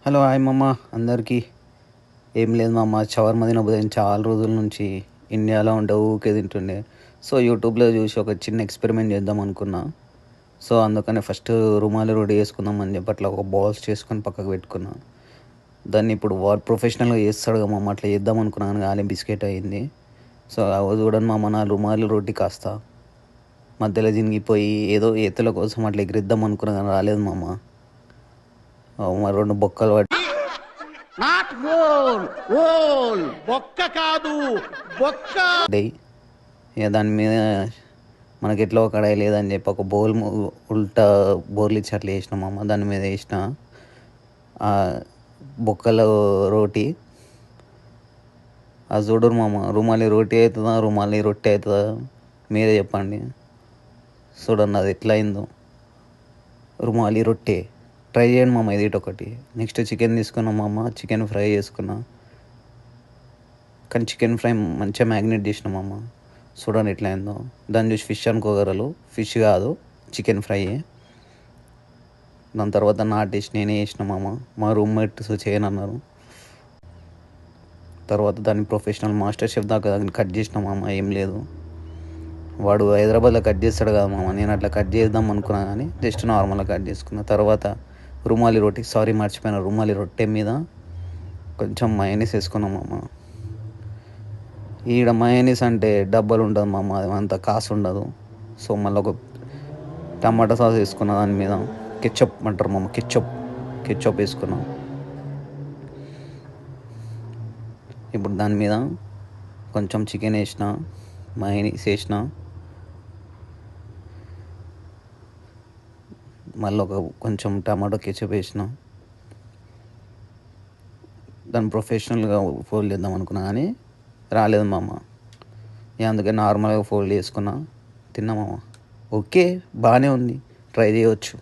Hello hi మామ అందరికీ. ఏం లేదు మామ, షవర్మ తినబోదని చాలా రోజుల నుంచి ఇండియాలో ఉంటే ఊరికే తింటుండే. సో యూట్యూబ్లో చూసి ఒక చిన్న ఎక్స్పెరిమెంట్ చేద్దాం అనుకున్నా. సో అందుకని ఫస్ట్ రుమాలి రోటీ చేసుకుందాం అని చెప్పి అట్లా ఒక బాల్స్ చేసుకొని పక్కకు పెట్టుకున్నా. దాన్ని ఇప్పుడు ప్రొఫెషనల్గా చేస్తాడు కదా మామ, అట్లా చేద్దాం అనుకున్నాను కానీ బిస్కెట్ అయింది. సో అవి చూడండి మామ, నా రుమాలి రోటీ కాస్త మధ్యలో జినిగిపోయి ఏదో ఎత్తుల కోసం అట్లా ఎగిరిద్దాం అనుకున్నా కానీ రాలేదు మామ. మరి రెండు బొక్కలు నాట్ రోల్ రోల్ బొక్క కాదు బొక్క. పడ్డాయి. ఇక దాని మీద మనకి ఎట్లా ఒక కడాయి లేదని చెప్పి ఒక బౌల్ ఉల్టా బోర్లు ఇచ్చి అట్లా వేసినాం అమ్మ. దాని మీద వేసిన బొక్కల రోటీ. అది చూడరు మామ, రుమాలి రోటీ అవుతుందా రుమాలి రొట్టె అవుతుందా మీరే చెప్పండి. చూడండి అది ఎట్లా అయిందో. రుమాలి రొట్టె ట్రై చేయండి మామ, ఇది ఒకటి. నెక్స్ట్ చికెన్ తీసుకున్నాం మామ, చికెన్ ఫ్రై చేసుకున్నా. కానీ చికెన్ ఫ్రై మంచిగా మ్యాగ్నేట్ చేసినాం అమ్మ. చూడండి ఎట్లా అయిందో. దాన్ని చూసి ఫిష్ అనుకోగలరు, ఫిష్ కాదు చికెన్ ఫ్రై. దాని తర్వాత నాటేసి నేనే వేసినామమ్మ, మా రూమ్మేట్స్ చేయనన్నారు. తర్వాత దాన్ని ప్రొఫెషనల్ మాస్టర్ షెఫ్ దాకా దాన్ని కట్ చేసినామమ్మ. ఏం లేదు, వాడు హైదరాబాద్లో కట్ చేస్తాడు కదా మామ, నేను అట్లా కట్ చేద్దాం అనుకున్నా కానీ జస్ట్ నార్మల్గా కట్ చేసుకున్న. తర్వాత రుమాలి రొట్టి, సారీ మర్చిపోయిన, రుమాలి రొట్టె మీద కొంచెం మయోనీస్ వేసుకున్నామమ్మ. ఈడ మయోనీస్ అంటే డబ్బాలు ఉంటుంది మామ, అది అంత కాసు ఉండదు. సో మళ్ళీ ఒక టమాటా సాస్ వేసుకున్న, దాని మీద కెచ్చప్ అంటారు మామ, కెచ్చప్ వేసుకున్నాం. ఇప్పుడు దాని మీద కొంచెం చికెన్ వేసిన, మయోనీస్ వేసిన, మళ్ళీ కొంచెం టమాటో కెచ్చప్ వేసిన. దాన్ని ప్రొఫెషనల్గా ఫోల్డ్ చేద్దాం అనుకున్నా కానీ రాలేదు మామ. అందుకే నార్మల్గా ఫోల్డ్ చేసుకున్నా, తిన్నా మామ. ఓకే, బాగానే ఉంది, ట్రై చేయవచ్చు.